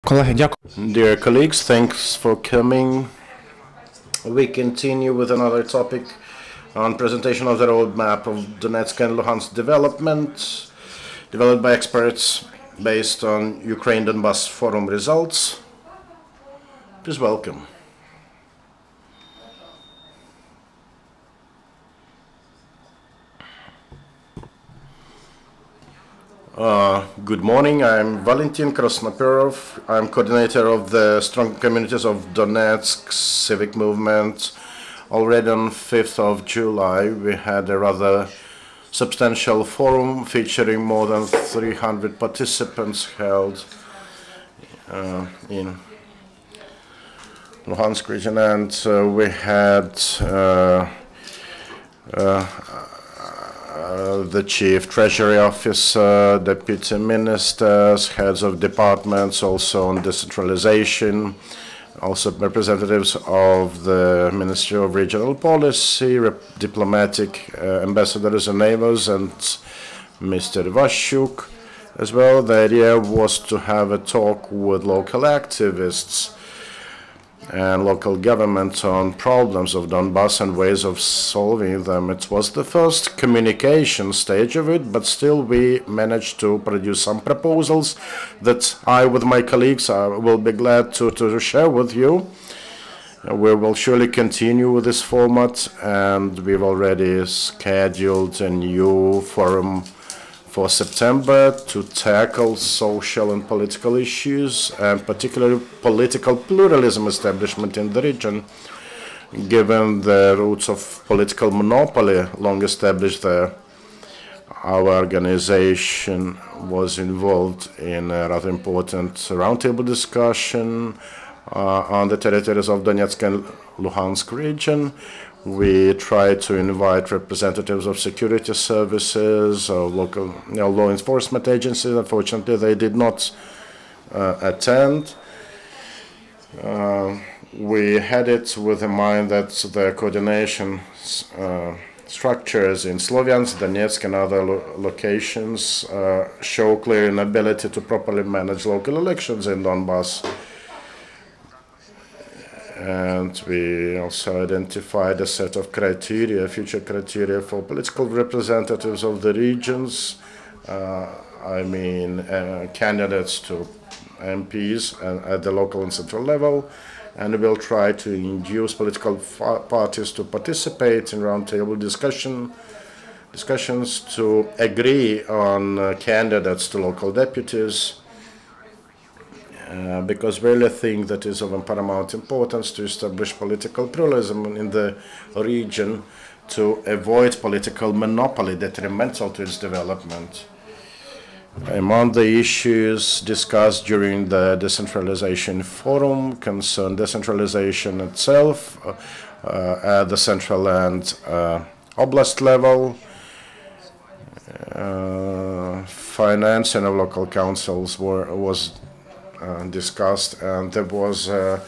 Dear colleagues, thanks for coming. We continue with another topic on presentation of the roadmap of Donetsk and Lugansk development, developed by experts based on Ukraine-Donbass forum results. Please welcome. Good morning, I'm Valentyn Krasnopyorov. I'm coordinator of the Strong Communities of Donetsk civic movement. Already on 5th of July, we had a rather substantial forum featuring more than 300 participants held in Luhansk region, and we had the Chief Treasury Officer, Deputy Ministers, heads of departments, also on decentralization, also representatives of the Ministry of Regional Policy, diplomatic ambassadors and neighbors, and Mr. Vashchuk as well. The idea was to have a talk with local activists and local governments on problems of Donbass and ways of solving them. It was the first communication stage of it, but still we managed to produce some proposals that I, with my colleagues, will be glad to share with you. We will surely continue with this format, and we've already scheduled a new forum for September to tackle social and political issues, and particularly political pluralism establishment in the region, given the roots of political monopoly long established there. Our organization was involved in a rather important roundtable discussion on the territories of Donetsk and Lugansk region. We tried to invite representatives of security services, of local law enforcement agencies. Unfortunately, they did not attend. We had it with in mind that the coordination structures in Sloviansk, Donetsk, and other locations show clear inability to properly manage local elections in Donbass. And we also identified a set of criteria, future criteria for political representatives of the regions, candidates to MPs at the local and central level, and we'll try to induce political parties to participate in roundtable discussions to agree on candidates to local deputies. Because we really think that is of paramount importance to establish political pluralism in the region to avoid political monopoly detrimental to its development. Among the issues discussed during the decentralization forum concern decentralization itself at the central and oblast level, financing of local councils was discussed, and there was a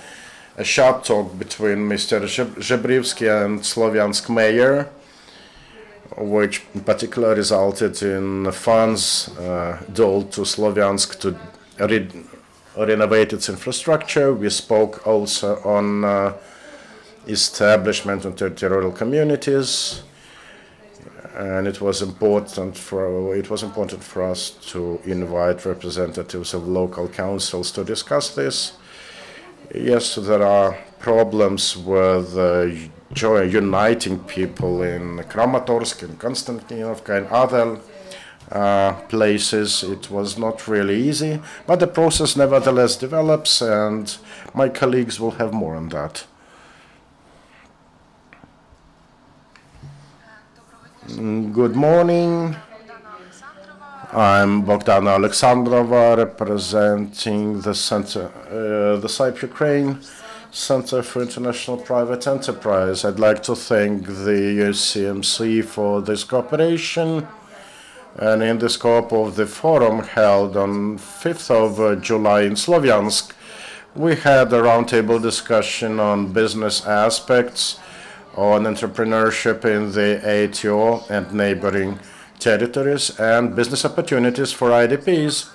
sharp talk between Mr. Zhebrivsky and Sloviansk mayor, which in particular resulted in funds doled to Sloviansk to renovate its infrastructure. We spoke also on establishment of territorial communities, and it was important for us to invite representatives of local councils to discuss this. Yes, there are problems with uniting people in Kramatorsk, in Konstantinovka, and other places. It was not really easy, but the process nevertheless develops, and my colleagues will have more on that. Good morning. I'm Bogdana Oleksandrova, representing the center, the CIPE-Ukraine Center for International Private Enterprise. I'd like to thank the USCMC for this cooperation. And in the scope of the forum held on 5th of July in Sloviansk, we had a roundtable discussion on business aspects, on entrepreneurship in the ATO and neighboring territories, and business opportunities for IDPs.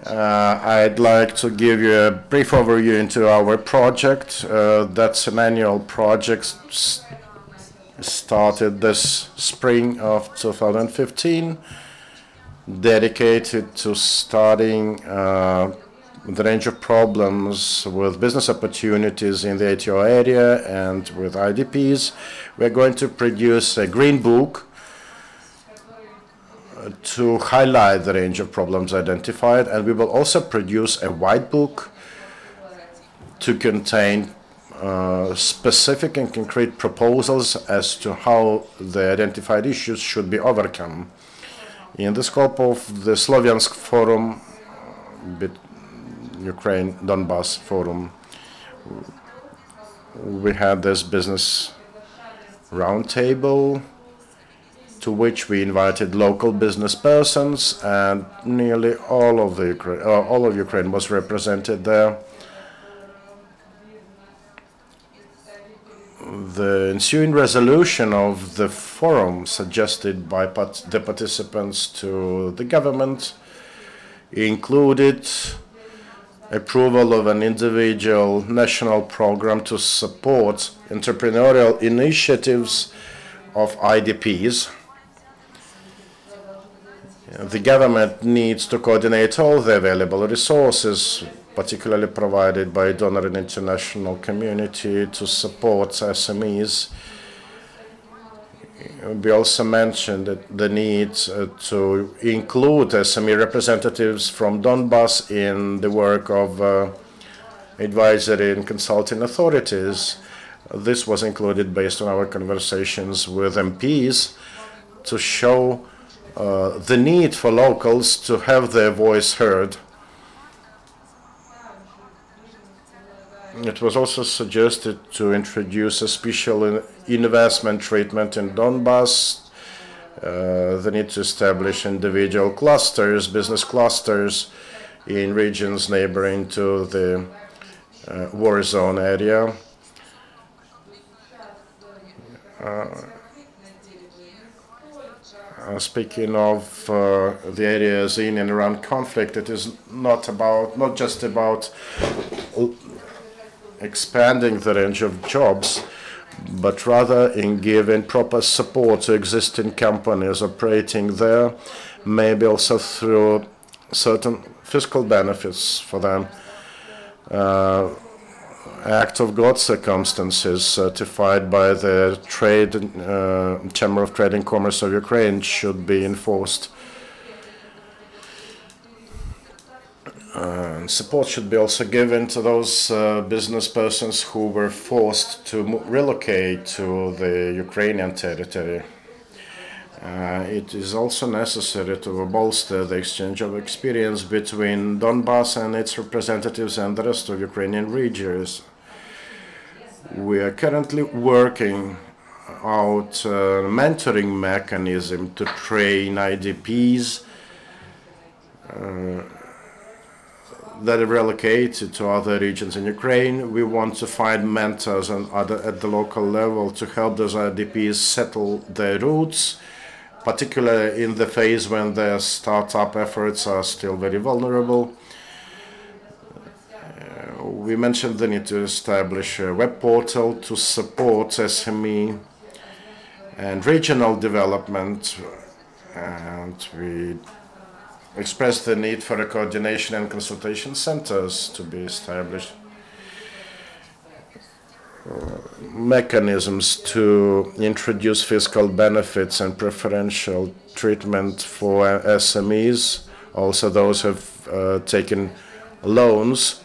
I'd like to give you a brief overview into our project. That's an annual project started this spring of 2015, dedicated to studying the range of problems with business opportunities in the ATO area and with IDPs. We're going to produce a green book to highlight the range of problems identified, and we will also produce a white book to contain specific and concrete proposals as to how the identified issues should be overcome. In the scope of the Slovyansk Forum, Ukraine-Donbass Forum, we had this business roundtable to which we invited local business persons, and nearly all of Ukraine was represented there. The ensuing resolution of the forum suggested by the participants to the government included approval of an individual national program to support entrepreneurial initiatives of IDPs. The government needs to coordinate all the available resources, particularly provided by donor and international community, to support SMEs. We also mentioned the need to include SME representatives from Donbass in the work of advisory and consulting authorities. This was included based on our conversations with MPs to show the need for locals to have their voice heard. It was also suggested to introduce a special investment treatment in Donbass, the need to establish individual clusters, business clusters, in regions neighboring to the war zone area. Speaking of the areas in and around conflict, it is not just about expanding the range of jobs, but rather in giving proper support to existing companies operating there, maybe also through certain fiscal benefits for them. Act of God circumstances certified by the Chamber of Trade and Commerce of Ukraine should be enforced. Support should be also given to those business persons who were forced to relocate to the Ukrainian territory. It is also necessary to bolster the exchange of experience between Donbass and its representatives and the rest of Ukrainian regions. We are currently working out a mentoring mechanism to train IDPs that are relocated to other regions in Ukraine. We want to find mentors at the local level to help those IDPs settle their roots, particularly in the phase when their startup efforts are still very vulnerable. We mentioned the need to establish a web portal to support SME and regional development, and we expressed the need for a coordination and consultation centers to be established. Mechanisms to introduce fiscal benefits and preferential treatment for SMEs, also those who have taken loans,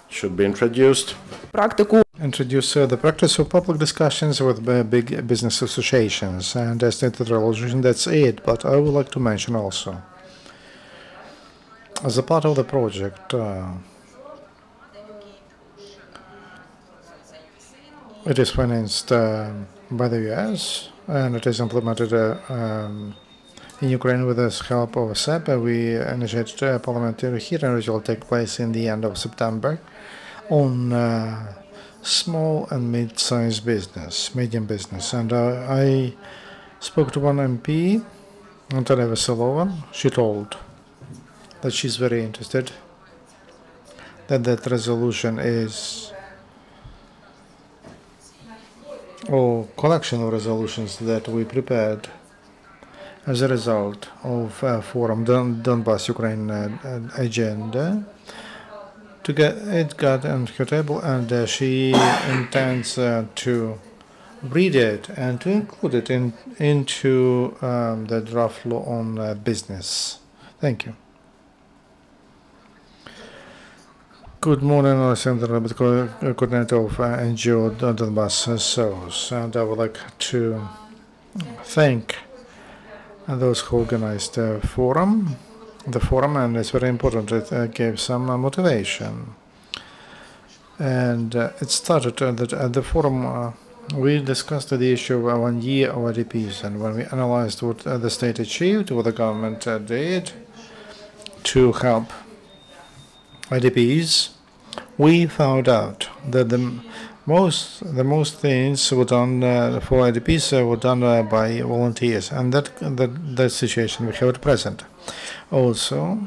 should be introduced. Introduce the practice of public discussions with big business associations, and as stated in the resolution, that's it. But I would like to mention also, as a part of the project, it is financed by the US, and it is implemented in Ukraine with the help of CIPE. We initiated a parliamentary hearing which will take place in the end of September on small and mid-sized business, medium business. And I spoke to one MP, Natalia. She told that she's very interested, that resolution is, or collection of resolutions that we prepared as a result of Forum Donbass Ukraine agenda. It got on her table, and she intends to read it and to include it into the draft law on business. Thank you. Good morning, Oleksandr, coordinator of NGO Donbass SOS, and I would like to thank those who organized the forum, and it's very important. It gave some motivation. And it started at the forum. We discussed the issue of 1 year of IDPs, and when we analyzed what the state achieved, what the government did to help IDPs, we found out that the most things were done for IDPs were done by volunteers, and that situation we have at present. Also,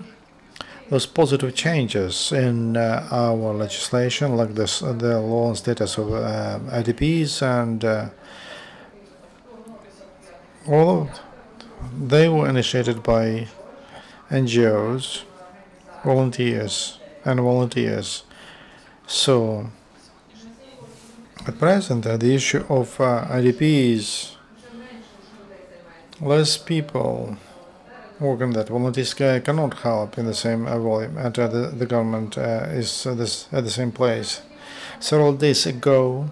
those positive changes in our legislation, like the law on status of IDPs, and all of they were initiated by NGOs, volunteers. So, at present, the issue of IDPs, less people work on that. Volunteers cannot help in the same volume, and the government is at the same place. Several days ago,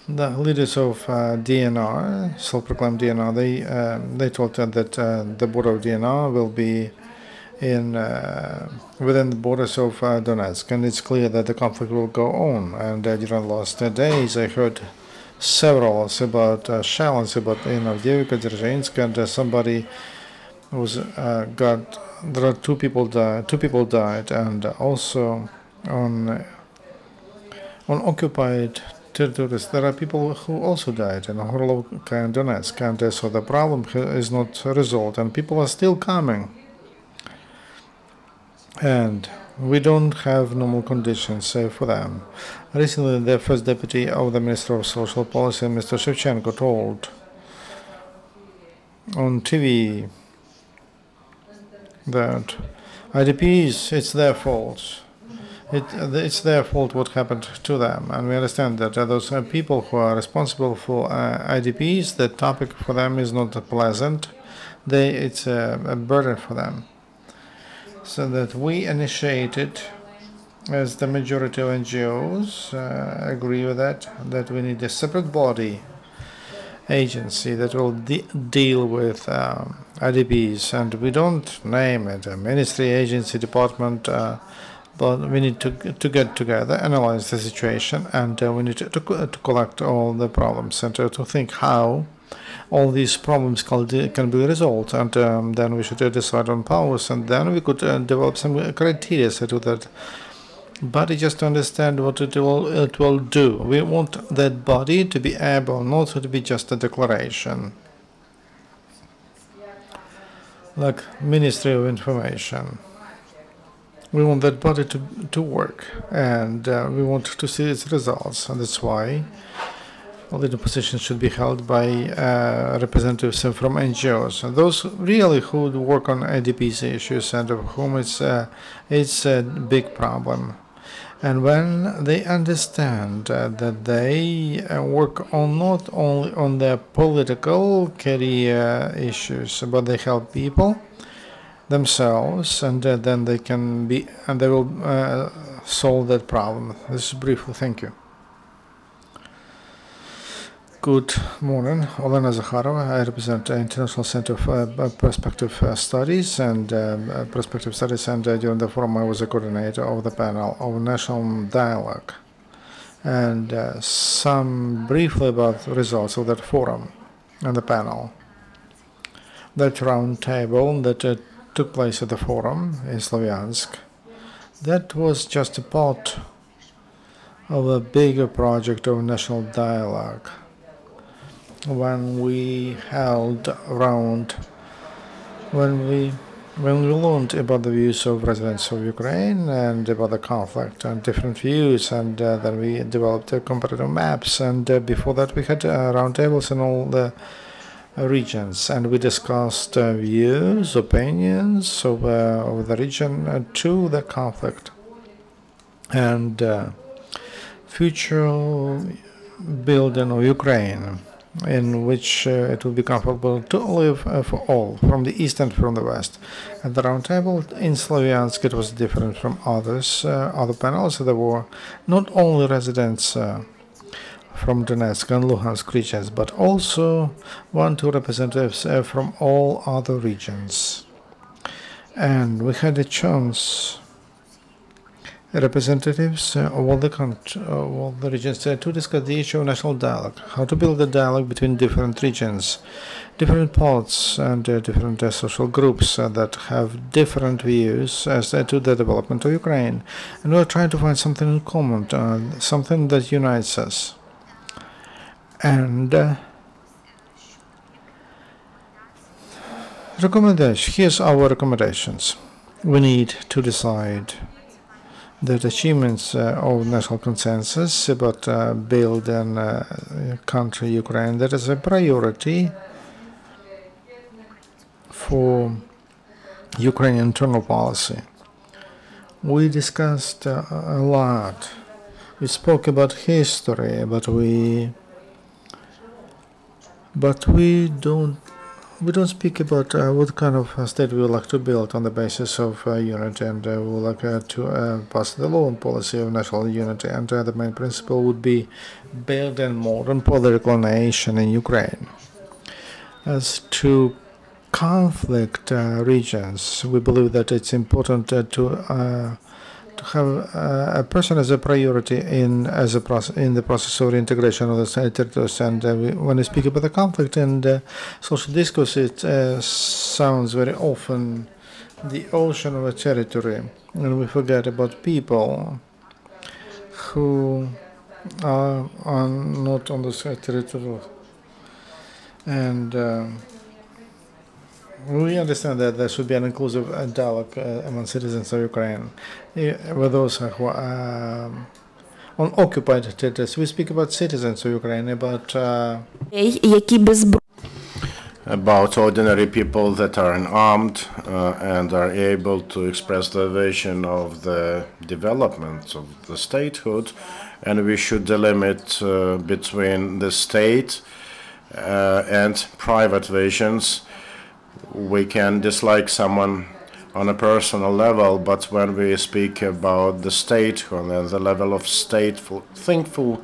the leaders of DNR, self-proclaimed DNR, they told that the border of DNR will be within the borders of Donetsk, and it's clear that the conflict will go on. And during the last days, I heard several about shells about in Avdiivka, Dzержinsk, and somebody was there are two people died, and also on occupied territories there are people who also died in Horbatko and Donetsk, and so the problem is not resolved, and people are still coming, and we don't have normal conditions for them. Recently, the first deputy of the Minister of Social Policy, Mr. Shevchenko, told on TV that IDPs, it's their fault. It's their fault what happened to them, and we understand that those people who are responsible for IDPs, the topic for them is not pleasant. It's a burden for them. So that we initiated, as the majority of NGOs agree with that we need a separate body, agency that will deal with IDPs, and we don't name it a ministry, agency, department, but we need to get together, analyze the situation, and we need to collect all the problems and to think how all these problems can be resolved, and then we should decide on powers, and then we could develop some criteria to that body just to understand what it will do. We want that body to be able not to be just a declaration, like Ministry of Information. We want that body to work, and we want to see its results, and that's why all the positions should be held by representatives from NGOs, and those really who work on IDPs issues and of whom it's a big problem. And when they understand that they work on not only on their political career issues, but they help people themselves, and then they can be, and they will solve that problem. This is briefly. Thank you. Good morning, Olena Zakharova. I represent the International Center for Perspective Studies, and during the forum I was a coordinator of the panel of National Dialogue. And some briefly about the results of that forum and the panel. That round table that took place at the forum in Slavyansk, that was just a part of a bigger project of national dialogue. When we held around, when we When we learned about the views of residents of Ukraine and about the conflict and different views, and then we developed comparative maps, and before that we had roundtables in all the regions, and we discussed views, opinions of the region to the conflict and future building of Ukraine, in which it will be comfortable to live for all, from the east and from the west. At the round table in Slavyansk, it was different from others. Other panels, there were not only residents from Donetsk and Lugansk regions, but also 1-2 representatives from all other regions. And we had a chance, representatives of all the regions, to discuss the issue of national dialogue, how to build a dialogue between different regions, different parts, and different social groups that have different views as to the development of Ukraine. And we're trying to find something in common, something that unites us. And here's our recommendations. We need to decide that achievements of national consensus about building country Ukraine, that is a priority for Ukrainian internal policy. We discussed a lot. We spoke about history, but we don't speak about what kind of state we would like to build on the basis of unity, and we would like to pass the law and policy of national unity. And the main principle would be building modern political nation in Ukraine. As to conflict regions, we believe that it's important to have a person as a priority in the process of reintegration of the territories. And when we speak about the conflict and social discourse, it sounds very often the ocean of a territory, and we forget about people who are not on this territory. And we understand that there should be an inclusive dialogue among citizens of Ukraine with those who are on occupied territories. We speak about citizens of Ukraine, about ordinary people that are unarmed and are able to express their vision of the development of the statehood, and we should delimit between the state and private visions. We can dislike someone on a personal level, but when we speak about the statehood and the level of thankful,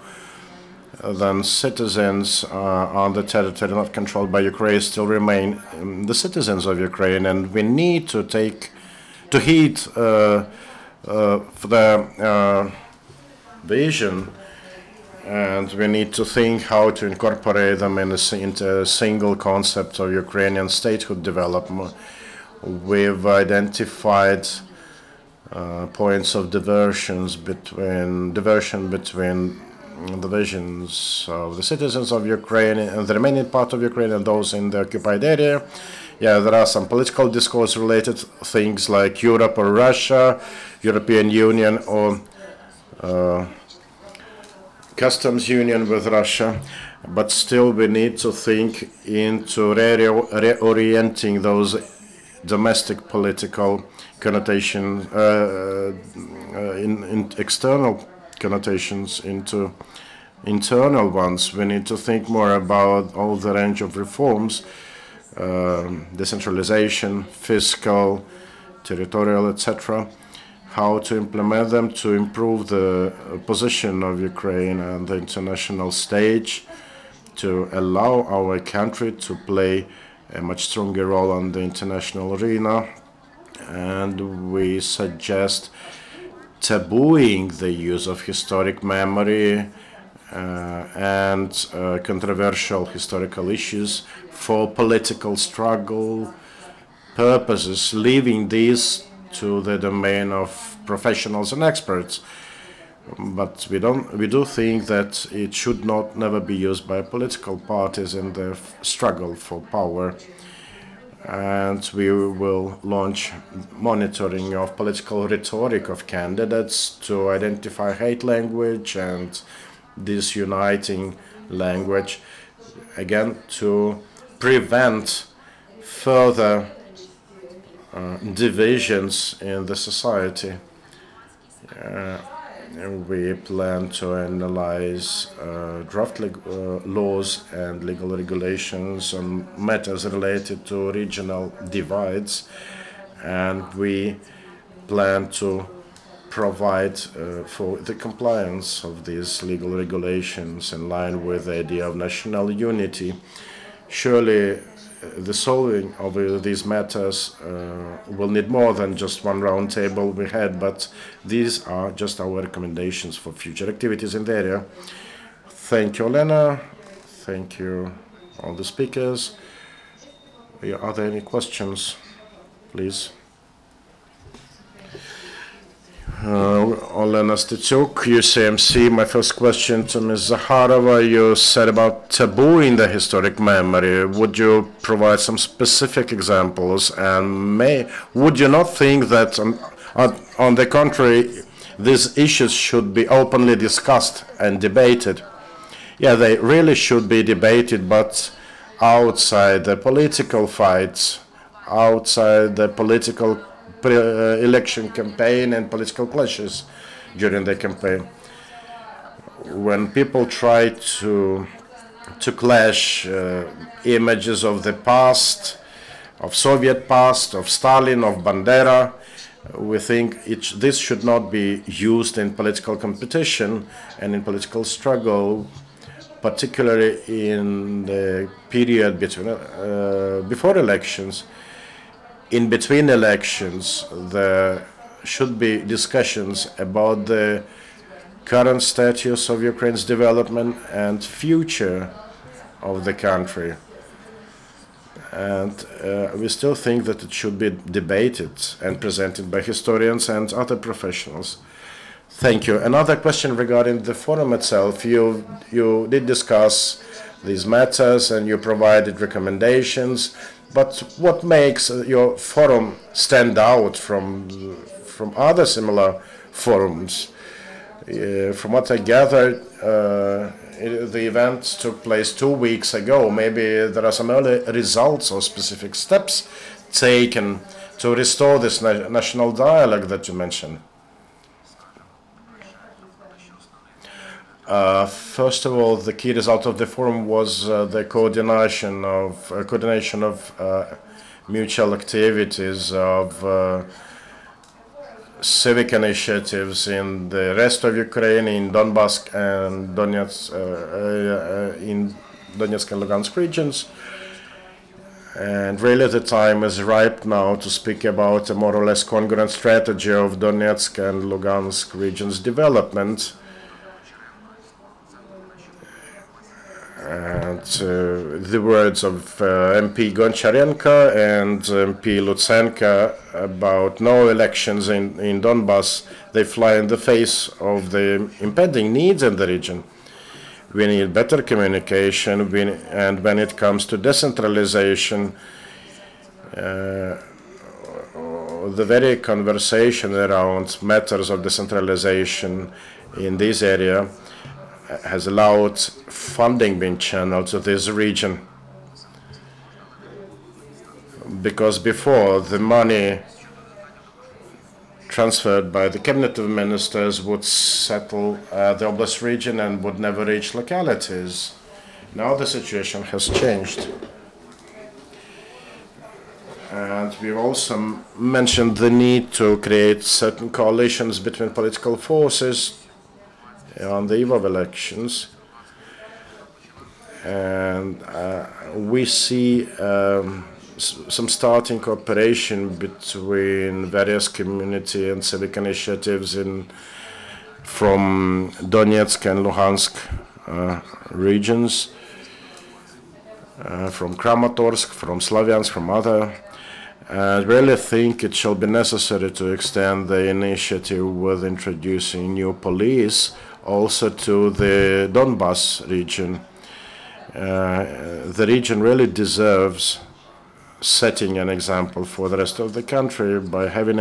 then citizens on the territory not controlled by Ukraine still remain the citizens of Ukraine, and we need to heed for the vision, and we need to think how to incorporate them into a single concept of Ukrainian statehood development. We've identified points of diversion between the visions of the citizens of Ukraine and the remaining part of Ukraine and those in the occupied area. Yeah, there are some political discourse related things like Europe or Russia, European Union or customs union with Russia, but still we need to think into reorienting those domestic political connotations in external connotations into internal ones. We need to think more about all the range of reforms, decentralization, fiscal, territorial, etc., how to implement them to improve the position of Ukraine on the international stage, to allow our country to play a much stronger role on the international arena. And we suggest tabooing the use of historic memory and controversial historical issues for political struggle purposes, leaving these to the domain of professionals and experts. But we do think that it should never be used by political parties in their struggle for power. and we will launch monitoring of political rhetoric of candidates to identify hate language and disuniting language, again to prevent further divisions in the society. We plan to analyze draft laws and legal regulations on matters related to regional divides, and we plan to provide for the compliance of these legal regulations in line with the idea of national unity. Surely the solving of these matters will need more than just one round table we had, but these are just our recommendations for future activities in the area. Thank you, Olena. Thank you, all the speakers. Are there any questions, please? Olena Zakharova, UCMC. My first question to Ms. Zakharova. You said about taboo in the historic memory. Would you provide some specific examples? And would you not think that, on the contrary, these issues should be openly discussed and debated? Yeah, they really should be debated, but outside the political fights, outside the political election campaign and political clashes during the campaign. When people try to clash images of the past, of Soviet past, of Stalin, of Bandera, we think this should not be used in political competition and in political struggle, particularly in the period between, before elections. In between elections, there should be discussions about the current status of Ukraine's development and future of the country. And we still think that it should be debated and presented by historians and other professionals. Thank you. Another question regarding the forum itself. You did discuss these matters and you provided recommendations. But what makes your forum stand out from other similar forums? From what I gathered, the event took place 2 weeks ago. Maybe there are some early results or specific steps taken to restore this national dialogue that you mentioned. First of all, the key result of the forum was the coordination of mutual activities, of civic initiatives in the rest of Ukraine, in Donbass and in Donetsk and Lugansk regions. And really the time is ripe now to speak about a more or less congruent strategy of Donetsk and Lugansk regions' development. And the words of MP Goncharenko and MP Lutsenko about no elections in Donbass, they fly in the face of the impending needs in the region. We need better communication, and when it comes to decentralization, the very conversation around matters of decentralization in this area has allowed funding being channeled to this region. Because before, the money transferred by the cabinet of ministers would settle the Oblast region and would never reach localities. Now the situation has changed. And we've also mentioned the need to create certain coalitions between political forces on the eve of elections, and we see some starting cooperation between various community and civic initiatives from Donetsk and Luhansk regions, from Kramatorsk, from Slavyansk, from other. I really think it shall be necessary to extend the initiative with introducing new police also to the Donbass region. The region really deserves setting an example for the rest of the country by having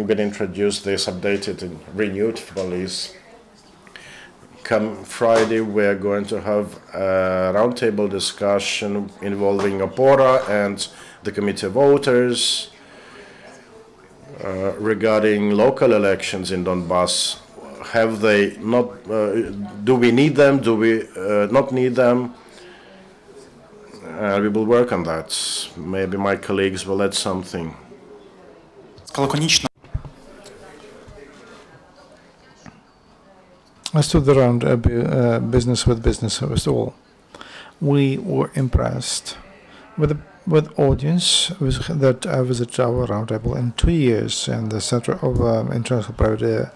been introduced this updated and renewed police. Come Friday, we're going to have a roundtable discussion involving Opora and the committee of voters regarding local elections in Donbass. Have they not? Do we need them? Do we not need them? We will work on that. Maybe my colleagues will add something. As to the round business with business, first of all, we were impressed with audience that visited our roundtable in 2 years in the Center of International Private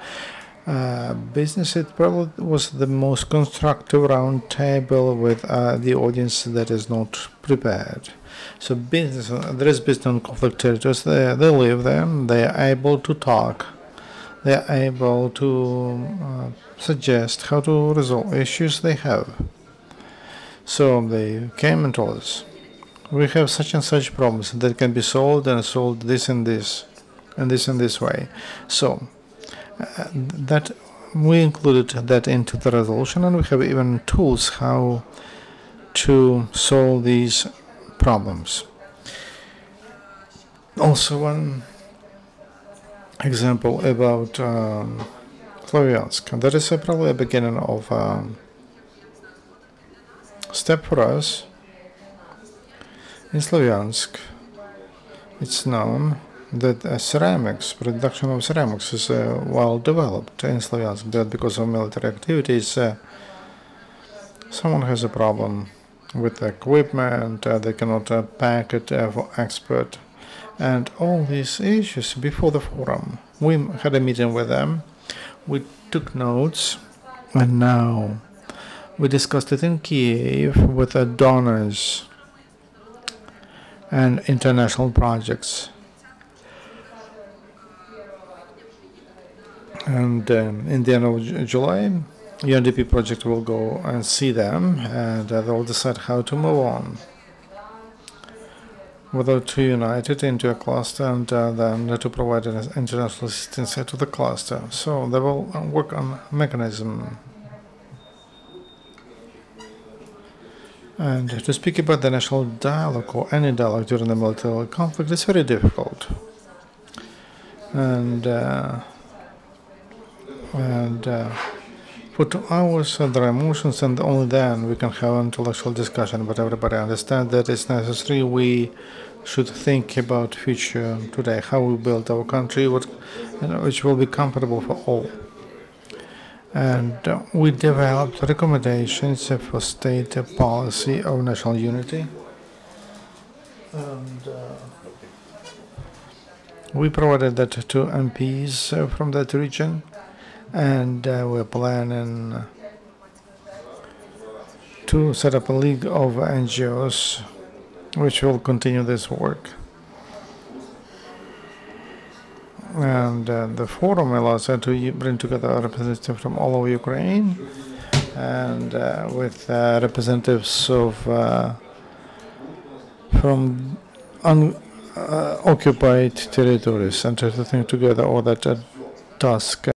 Business. It probably was the most constructive roundtable with the audience that is not prepared. So business, there is business on conflict territories. They live there. They are able to talk. They are able to suggest how to resolve issues they have. So they came and told us, we have such and such problems that can be solved, and solved this and this, and this and this way. So that we included that into the resolution, and we have even tools how to solve these problems. Also, one example about Slavyansk. That is probably a beginning of step for us. In Slavyansk, it's known that ceramics, production of ceramics is well developed in Slavyansk, but because of military activities, someone has a problem with equipment, they cannot pack it for export. And all these issues before the forum. We had a meeting with them, we took notes, and now we discussed it in Kiev with the donors and international projects. And in the end of July, UNDP project will go and see them, and they'll decide how to move on. Whether to unite it into a cluster and then to provide an international assistance to the cluster. So they will work on mechanism. And to speak about the national dialogue or any dialogue during the military conflict is very difficult. And for 2 hours there are emotions, and only then we can have an intellectual discussion. But everybody understands that it's necessary. We should think about future today, how we build our country, which will be comfortable for all. And we developed recommendations for state policy of national unity. And we provided that to MPs from that region. And we're planning to set up a league of NGOs which will continue this work. And the forum allows us to bring together representatives from all over Ukraine and with representatives of from occupied territories, and to think together all that task